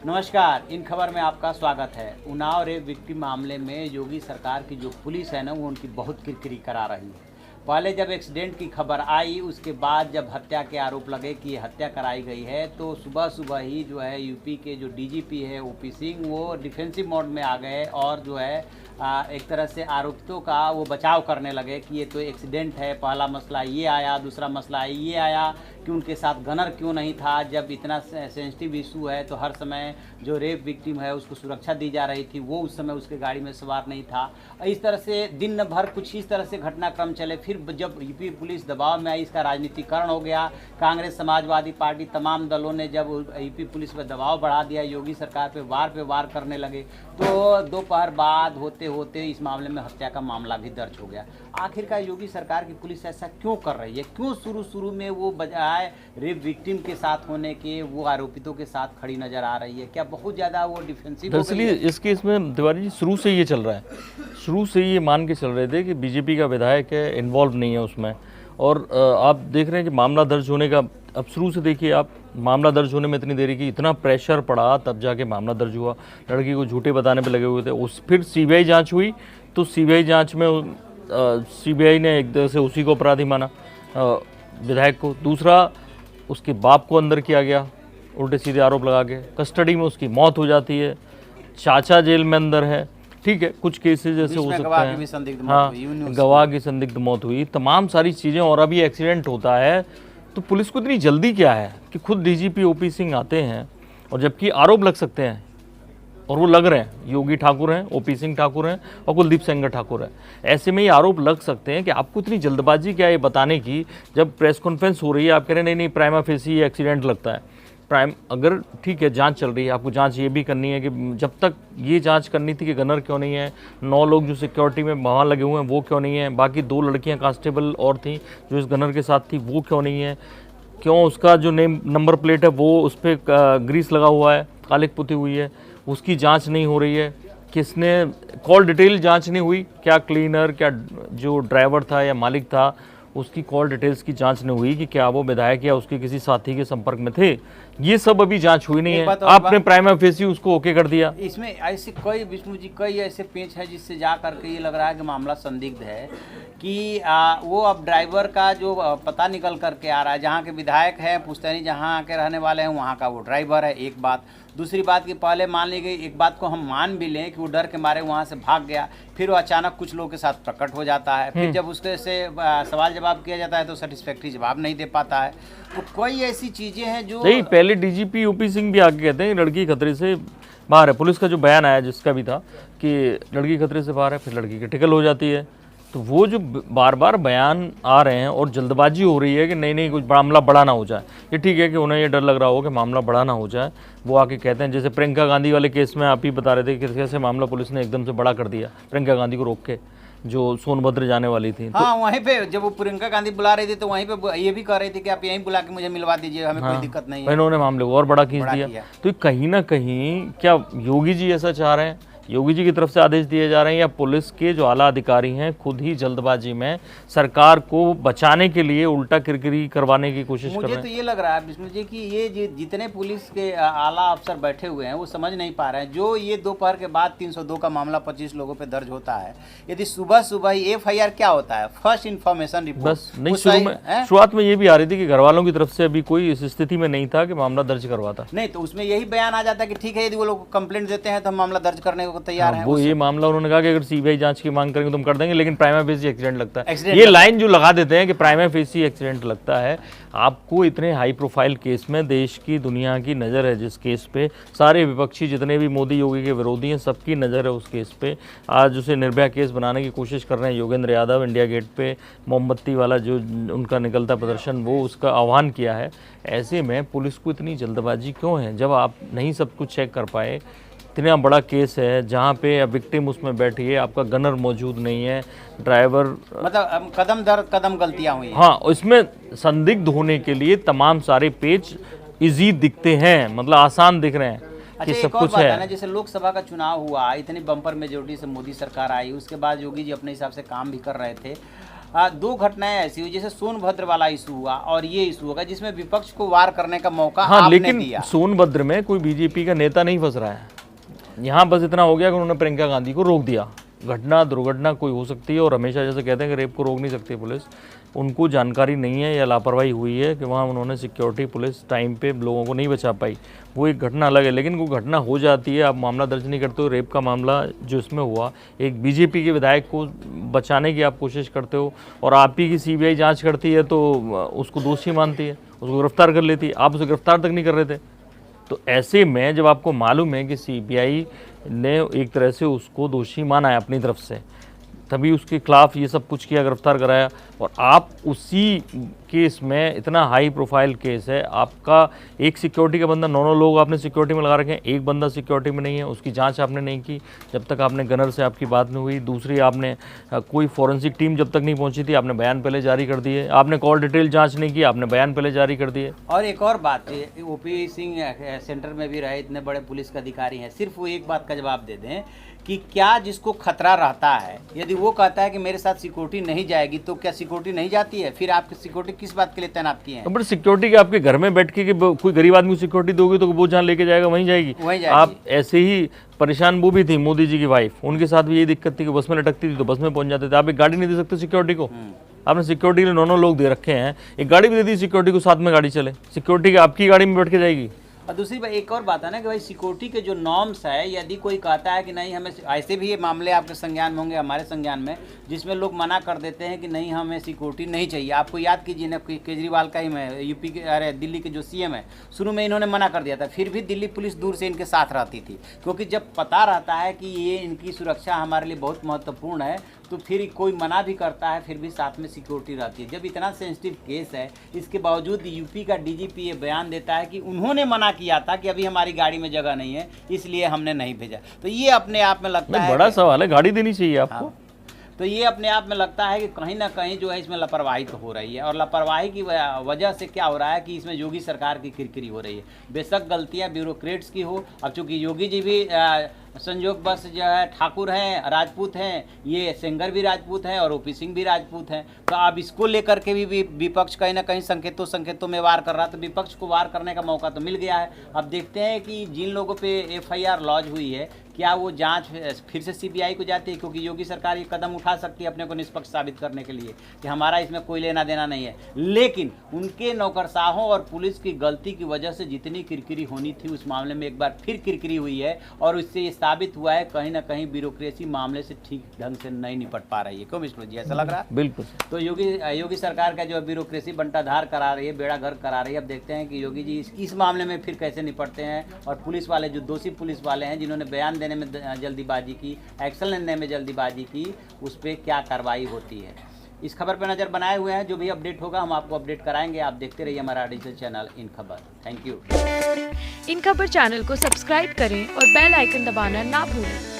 नमस्कार। इन खबर में आपका स्वागत है। उन्नाव रेप विक्टिम मामले में योगी सरकार की जो पुलिस है ना, वो उनकी बहुत किरकिरी करा रही है। पहले जब एक्सीडेंट की खबर आई, उसके बाद जब हत्या के आरोप लगे कि हत्या कराई गई है, तो सुबह सुबह ही जो है यूपी के जो डीजीपी है ओपी सिंह, वो डिफेंसिव मोड में आ गए और जो है एक तरह से आरोपितों का वो बचाव करने लगे कि ये तो एक्सीडेंट है। पहला मसला ये आया, दूसरा मसला ये आया कि उनके साथ गनर क्यों नहीं था। जब इतना सेंसिटिव इशू है तो हर समय जो रेप विक्टिम है उसको सुरक्षा दी जा रही थी, वो उस समय उसके गाड़ी में सवार नहीं था। इस तरह से दिन भर कुछ इस तरह से घटनाक्रम चले। फिर जब यूपी पुलिस दबाव में आई, इसका राजनीतिकरण हो गया। कांग्रेस, समाजवादी पार्टी, तमाम दलों ने जब यूपी पुलिस पर दबाव बढ़ा दिया, योगी सरकार पे वार करने लगे, तो दोपहर बाद होते होते इस मामले में हत्या का मामला भी दर्ज हो गया। आखिरकार योगी सरकार की पुलिस ऐसा क्यों कर रही है? क्यों शुरू में वो बजाय रेप विक्टिम के साथ होने के वो आरोपितों के साथ खड़ी नजर आ रही है? क्या बहुत ज़्यादा वो डिफेंसिव हो गई है? इस केस में तिवारी जी शुरू से ये चल रहा है, शुरू से ये मान के चल रहे थे कि बीजेपी का विधायक है, इन्वॉल्व नहीं है उसमें। और आप देख रहे हैं कि मामला दर्ज होने का, अब शुरू से देखिए आप, मामला दर्ज होने में इतनी देरी की, इतना प्रेशर पड़ा तब जाके मामला दर्ज हुआ। लड़की को झूठे बताने पे लगे हुए थे। फिर सीबीआई जांच हुई, तो सीबीआई जांच में सीबीआई ने एक तरह से उसी को अपराधी माना, विधायक को। दूसरा, उसके बाप को अंदर किया गया उल्टे सीधे आरोप लगा के। कस्टडी में उसकी मौत हो जाती है, चाचा जेल में अंदर है। ठीक है, कुछ केसेस जैसे हो सकते हैं, हाँ, गवाह की संदिग्ध मौत हुई, तमाम सारी चीज़ें। और अभी एक्सीडेंट होता है, तो पुलिस को इतनी जल्दी क्या है कि खुद डीजीपी ओपी सिंह आते हैं, और जबकि आरोप लग सकते हैं और वो लग रहे हैं, योगी ठाकुर हैं, ओपी सिंह ठाकुर हैं और कुलदीप सेंगर ठाकुर है। ऐसे में ये आरोप लग सकते हैं कि आपको इतनी जल्दबाजी क्या है ये बताने की। जब प्रेस कॉन्फ्रेंस हो रही है, आप कह रहे हैं नहीं प्राइमा फेसी एक्सीडेंट लगता है। अगर ठीक है, जांच चल रही है, आपको जांच ये भी करनी है कि जब तक ये जांच करनी थी कि गनर क्यों नहीं है, 9 लोग जो सिक्योरिटी में वहाँ लगे हुए हैं वो क्यों नहीं है, बाकी 2 लड़कियां कांस्टेबल और थी जो इस गनर के साथ थी वो क्यों नहीं है, क्यों उसका जो नंबर प्लेट है वो उस पर ग्रीस लगा हुआ है, कालिक पुती हुई है, उसकी जांच नहीं हो रही है। किसने कॉल डिटेल जांच नहीं हुई, क्या क्लीनर, क्या जो ड्राइवर था या मालिक था उसकी कॉल डिटेल्स की जांच नहीं हुई कि क्या वो विधायक या उसके किसी साथी के संपर्क में थे। ये सब अभी जांच हुई नहीं है। आपने प्राइमा फेसी उसको ओके कर दिया। इसमें ऐसे कई, विष्णु जी, कई ऐसे पेच है जिससे जा करके ये लग रहा है कि मामला संदिग्ध है कि वो अब ड्राइवर का जो पता निकल करके आ रहा है, जहाँ के विधायक है पुश्तैनी जहाँ के रहने वाले हैं वहाँ का वो ड्राइवर है। एक बात। दूसरी बात कि पहले मान ली गई, एक बात को हम मान भी लें कि वो डर के मारे वहाँ से भाग गया, फिर वो अचानक कुछ लोगों के साथ प्रकट हो जाता है। फिर जब उसके से सवाल जवाब किया जाता है तो सेटिस्फैक्ट्री जवाब नहीं दे पाता है। तो कोई ऐसी चीज़ें हैं जो नहीं, पहले डीजीपी ओपी सिंह भी आगे कहते हैं लड़की खतरे से बाहर है। पुलिस का जो बयान आया जिसका भी था कि लड़की खतरे से बाहर है, फिर लड़की की टिकल हो जाती है। तो वो जो बार बार बयान आ रहे हैं और जल्दबाजी हो रही है कि नहीं कुछ मामला बड़ा ना हो जाए, ये ठीक है कि उन्हें ये डर लग रहा हो कि मामला बड़ा ना हो जाए। वो आके कहते हैं, जैसे प्रियंका गांधी वाले केस में आप ही बता रहे थे कि कैसे मामला पुलिस ने एकदम से बड़ा कर दिया, प्रियंका गांधी को रोक के जो सोनभद्र जाने वाली थी। हाँ, वहीं पे जब वो प्रियंका गांधी बुला रही थी तो वहीं पे ये भी कह रही थी कि आप यहीं बुला के मुझे मिलवा दीजिए, हमें कोई दिक्कत नहीं है। इन्होंने मामले को और बड़ा खींच दिया। तो कहीं ना कहीं क्या योगी जी ऐसा चाह रहे हैं, योगी जी की तरफ से आदेश दिए जा रहे हैं, या पुलिस के जो आला अधिकारी हैं खुद ही जल्दबाजी में सरकार को बचाने के लिए उल्टा किरकिरी करवाने की कोशिश कर रहे हैं? मुझे तो ये लग रहा है विष्णु जी कि ये जितने पुलिस के आला अफसर बैठे हुए हैं वो समझ नहीं पा रहे हैं। जो ये दोपहर के बाद 302 का मामला 25 लोगों पे दर्ज होता है, यदि सुबह सुबह ही FIR क्या होता है, फर्स्ट इन्फॉर्मेशन रिपोर्ट। बस नहीं, शुरुआत में ये भी आ रही थी कि घर वालों की तरफ से अभी कोई इस स्थिति में नहीं था कि मामला दर्ज करवाता। नहीं, तो उसमें यही बयान आ जाता है कि ठीक है, यदि वो लोग कंप्लेंट देते हैं तो हम मामला दर्ज करने को तैयार हैं। वो ये मामला उन्होंने कहा कि अगर सीबीआई जांच की मांग करेंगे तो हम कर देंगे, लेकिन प्राइमा फेसी एक्सीडेंट लगता है। ये लाइन जो लगा देते हैं कि प्राइमा फेसी एक्सीडेंट लगता है, आपको इतने हाई प्रोफाइल केस में देश की दुनिया की नज़र है जिस केस पे, सारे विपक्षी जितने भी मोदी योगी के विरोधी हैं सबकी नज़र है उस केस पे। आज उसे निर्भया केस बनाने की कोशिश कर रहे हैं योगेंद्र यादव। इंडिया गेट पे मोमबत्ती वाला जो उनका निकलता प्रदर्शन, वो उसका आह्वान किया है। ऐसे में पुलिस को इतनी जल्दबाजी क्यों है जब आप नहीं सब कुछ चेक कर पाए? इतना बड़ा केस है जहाँ पे विक्टिम उसमें बैठी है, आपका गनर मौजूद नहीं है, ड्राइवर, मतलब कदम दर कदम गलतियां हुई। हाँ, इसमें संदिग्ध होने के लिए तमाम सारे पेच इजी दिखते हैं, मतलब आसान दिख रहे हैं कि सब कुछ है ना। जैसे लोकसभा का चुनाव हुआ, इतनी बम्पर मेजोरिटी से मोदी सरकार आई, उसके बाद योगी जी अपने हिसाब से काम भी कर रहे थे। दो घटनाएं ऐसी हुई, जैसे सोनभद्र वाला इशू हुआ और ये इशू होगा जिसमें विपक्ष को वार करने का मौका हाँ, आपने लेकिन दिया। सोनभद्र में कोई बीजेपी का नेता नहीं फंस रहा है। यहाँ बस इतना हो गया कि उन्होंने प्रियंका गांधी को रोक दिया। घटना दुर्घटना कोई हो सकती है, और हमेशा जैसे कहते हैं कि रेप को रोक नहीं सकती पुलिस, उनको जानकारी नहीं है या लापरवाही हुई है कि वहाँ उन्होंने सिक्योरिटी पुलिस टाइम पे लोगों को नहीं बचा पाई, वो एक घटना अलग है। लेकिन वो घटना हो जाती है, आप मामला दर्ज नहीं करते हो। रेप का मामला जो इसमें हुआ, एक बीजेपी के विधायक को बचाने की आप कोशिश करते हो, और आप ही की सीबीआई जाँच करती है तो उसको दोषी मानती है, उसको गिरफ्तार कर लेती है। आप उसे गिरफ्तार तक नहीं कर रहे थे। तो ऐसे में जब आपको मालूम है कि सीबीआई ने एक तरह से उसको दोषी माना है अपनी तरफ से, तभी उसके खिलाफ ये सब कुछ किया, गिरफ्तार कराया, और आप उसी केस में, इतना हाई प्रोफाइल केस है, आपका एक सिक्योरिटी का बंदा, 9 लोग आपने सिक्योरिटी में लगा रखे हैं, एक बंदा सिक्योरिटी में नहीं है, उसकी जांच आपने नहीं की जब तक आपने गनर से आपकी बात नहीं हुई। दूसरी, आपने कोई फॉरेंसिक टीम जब तक नहीं पहुंची थी, आपने बयान पहले जारी कर दिए। आपने कॉल डिटेल जाँच नहीं की, आपने बयान पहले जारी कर दिए। और एक और बात, ओपी सिंह सेंटर में भी रहे, इतने बड़े पुलिस के अधिकारी हैं, सिर्फ वो एक बात का जवाब दे दें कि क्या जिसको खतरा रहता है, यदि वो कहता है कि मेरे साथ सिक्योरिटी नहीं जाएगी, तो क्या सिक्योरिटी नहीं जाती है? फिर आपकी सिक्योरिटी किस बात के लिए तैनात की है? बट सिक्योरिटी के आपके घर में बैठ के कि कोई गरीब आदमी को सिक्योरिटी दोगे तो वो जहाँ लेके जाएगा वहीं जाएगी। आप ऐसे ही परेशान वो भी थी, मोदी जी की वाइफ, उनके साथ भी यही दिक्कत थी कि बस में लटकती थी तो बस में पहुंच जाते थे। आप एक गाड़ी नहीं दे सकते सिक्योरिटी को? आपने सिक्योरिटी के लिए 9 लोग दे रखे हैं, एक गाड़ी भी दे दी सिक्योरिटी को, साथ में गाड़ी चले, सिक्योरिटी आपकी गाड़ी में बैठ के जाएगी। और दूसरी बात एक और बात है ना कि भाई सिक्योरिटी के जो नॉर्म्स है, यदि कोई कहता है कि नहीं हमें, ऐसे भी ये मामले आपके संज्ञान में होंगे, हमारे संज्ञान में, जिसमें लोग मना कर देते हैं कि नहीं हमें सिक्योरिटी नहीं चाहिए। आपको याद कीजिए ना, केजरीवाल का ही में यूपी के, अरे दिल्ली के जो सीएम है, शुरू में इन्होंने मना कर दिया था, फिर भी दिल्ली पुलिस दूर से इनके साथ रहती थी, क्योंकि जब पता रहता है कि ये इनकी सुरक्षा हमारे लिए बहुत महत्वपूर्ण है, तो फिर कोई मना भी करता है, फिर भी साथ में सिक्योरिटी रहती है। जब इतना सेंसिटिव केस है, इसके बावजूद यूपी का डीजीपी ये बयान देता है कि उन्होंने मना किया था कि अभी हमारी गाड़ी में जगह नहीं है, इसलिए हमने नहीं भेजा। तो ये अपने आप में लगता है बड़ा सवाल है, गाड़ी देनी चाहिए आपको। हाँ, तो ये अपने आप में लगता है कि कहीं ना कहीं जो है इसमें लापरवाही तो हो रही है, और लापरवाही की वजह से क्या हो रहा है कि इसमें योगी सरकार की किरकिरी हो रही है। बेशक गलतियां ब्यूरोक्रेट्स की हो, अब चूंकि योगी जी भी संयोग बस जो है ठाकुर हैं, राजपूत हैं, ये सेंगर भी राजपूत हैं और ओपी सिंह भी राजपूत हैं, तो अब इसको लेकर के भी विपक्ष कहीं ना कहीं संकेतों में वार कर रहा, तो विपक्ष को वार करने का मौका तो मिल गया है। अब देखते हैं कि जिन लोगों पे FIR लॉन्च हुई है, क्या वो जांच फिर से सीबीआई को जाती है, क्योंकि योगी सरकार ये कदम उठा सकती है अपने को निष्पक्ष साबित करने के लिए कि हमारा इसमें कोई लेना देना नहीं है। लेकिन उनके नौकरशाहों और पुलिस की गलती की वजह से जितनी किरकिरी होनी थी उस मामले में एक बार फिर किरकिरी हुई है, और इससे ये साबित हुआ है कहीं ना कहीं ब्यूरोक्रेसी मामले से ठीक ढंग से नहीं निपट पा रही है। क्यों मिश्र जी, ऐसा लग रहा है? बिल्कुल। तो योगी सरकार का जो ब्यूरोक्रेसी बंटाधार करा रही है, बेड़ा गर्क करा रही है। अब देखते हैं कि योगी जी इस मामले में फिर कैसे निपटते हैं, और पुलिस वाले जो दोषी पुलिस वाले हैं जिन्होंने बयान देने में जल्दीबाजी की, एक्शन लेने में जल्दीबाजी की, उस पर क्या कार्रवाई होती है। इस खबर पर नज़र बनाए हुए हैं, जो भी अपडेट होगा हम आपको अपडेट कराएंगे। आप देखते रहिए हमारा डिजिटल चैनल इन खबर। Thank you. इन खबर चैनल को सब्सक्राइब करें और बेल आइकन दबाना ना भूलें।